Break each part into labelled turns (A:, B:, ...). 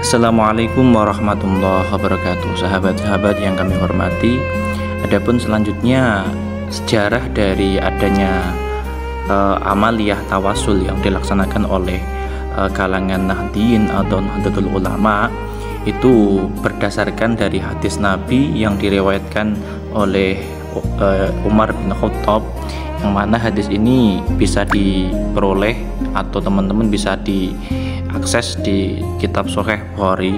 A: Assalamualaikum warahmatullahi wabarakatuh. Sahabat-sahabat yang kami hormati, adapun selanjutnya sejarah dari adanya amaliyah tawasul yang dilaksanakan oleh kalangan Nahdliyin atau Nahdlatul Ulama itu berdasarkan dari hadis Nabi yang diriwayatkan oleh Umar bin Khattab, yang mana hadis ini bisa diperoleh atau teman-teman bisa diakses di kitab Sahih Bukhari.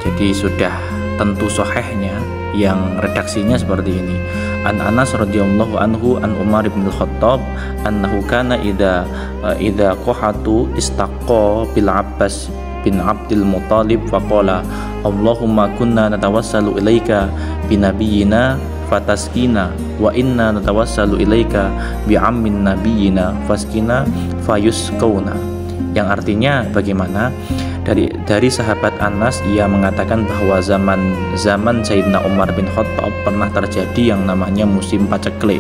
A: Jadi sudah tentu sahihnya, yang redaksinya seperti ini. An Anas radhiyallahu anhu an Umar bin Khattab annahu kana idza qahatu istaqqa bil Abbas bin Abdul Muthalib faqala Allahumma kunna natawassalu ilaika binabiyyina fataskina wa inna natawassalu ilaika bi ammin nabiyyina faskina fayusqauna, yang artinya bagaimana dari sahabat Anas, ia mengatakan bahwa zaman Sayyidina Umar bin Khattab pernah terjadi yang namanya musim paceklik.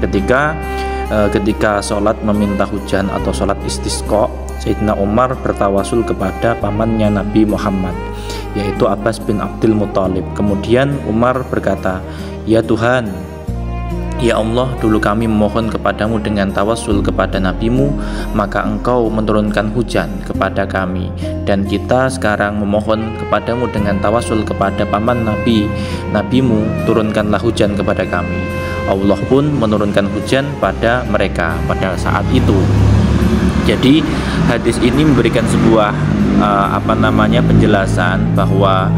A: Ketika sholat meminta hujan atau sholat istisqa, Sayyidina Umar bertawasul kepada pamannya Nabi Muhammad, yaitu Abbas bin Abdul Muthalib. Kemudian Umar berkata, "Ya Tuhan, ya Allah, dulu kami memohon kepadamu dengan tawasul kepada nabimu, maka engkau menurunkan hujan kepada kami, dan kita sekarang memohon kepadamu dengan tawasul kepada paman nabimu, turunkanlah hujan kepada kami." Allah pun menurunkan hujan pada mereka pada saat itu. Jadi hadis ini memberikan sebuah penjelasan bahwa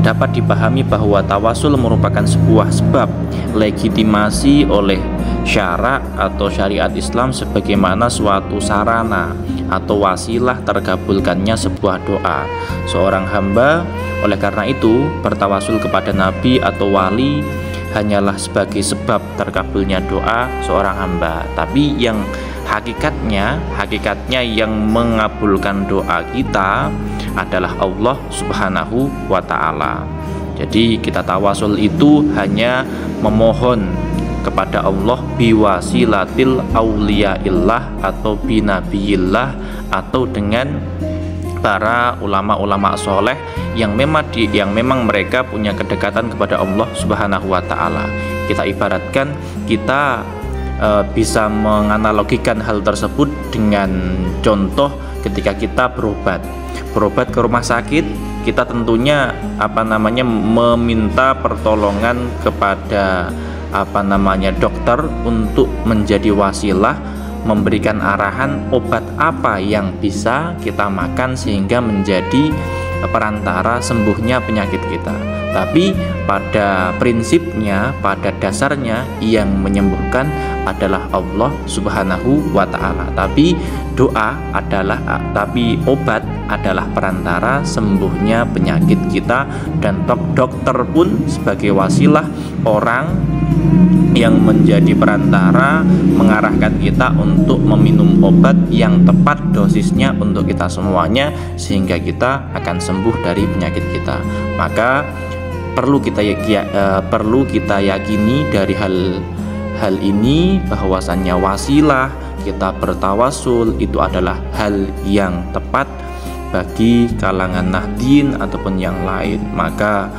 A: dapat dipahami bahwa tawasul merupakan sebuah sebab legitimasi oleh syarak atau syariat Islam sebagaimana suatu sarana atau wasilah terkabulkannya sebuah doa seorang hamba. Oleh karena itu, bertawasul kepada nabi atau wali hanyalah sebagai sebab terkabulnya doa seorang hamba, tapi yang hakikatnya yang mengabulkan doa kita adalah Allah Subhanahu wa ta'ala. Jadi kita tawasul itu hanya memohon kepada Allah biwasilatil auliyaillah atau binabiyillah atau dengan para ulama-ulama soleh yang memang mereka punya kedekatan kepada Allah Subhanahu wa ta'ala. Kita ibaratkan, kita bisa menganalogikan hal tersebut dengan contoh ketika kita berobat ke rumah sakit, kita tentunya meminta pertolongan kepada dokter untuk menjadi wasilah, memberikan arahan obat apa yang bisa kita makan sehingga menjadi perantara sembuhnya penyakit kita. Tapi pada prinsipnya, pada dasarnya yang menyembuhkan adalah Allah Subhanahu wa ta'ala. Tapi obat adalah perantara sembuhnya penyakit kita, dan dokter pun sebagai wasilah, orang yang menjadi perantara mengarahkan kita untuk meminum obat yang tepat dosisnya untuk kita semuanya, sehingga kita akan sembuh dari penyakit kita. Maka perlu kita yakini dari hal ini bahwasannya wasilah kita bertawasul itu adalah hal yang tepat bagi kalangan Nahdliyin ataupun yang lain. Maka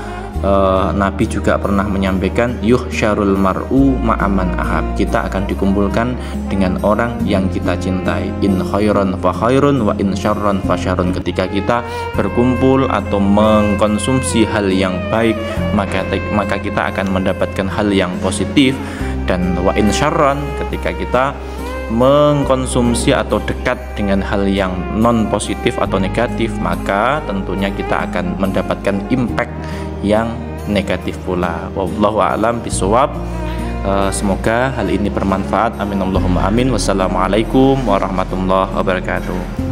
A: Nabi juga pernah menyampaikan, yuhsyarul mar'u ma'aman ahab, kita akan dikumpulkan dengan orang yang kita cintai. In khairon fa khairun wa in syarron fa syarrun. Ketika kita berkumpul atau mengkonsumsi hal yang baik, maka kita akan mendapatkan hal yang positif. Dan wa in syarron, ketika kita mengkonsumsi atau dekat dengan hal yang non positif atau negatif, maka tentunya kita akan mendapatkan impact yang negatif pula. Wallahu a'lam bishawab. Semoga hal ini bermanfaat. Amin Allahumma amin. Wassalamualaikum warahmatullahi wabarakatuh.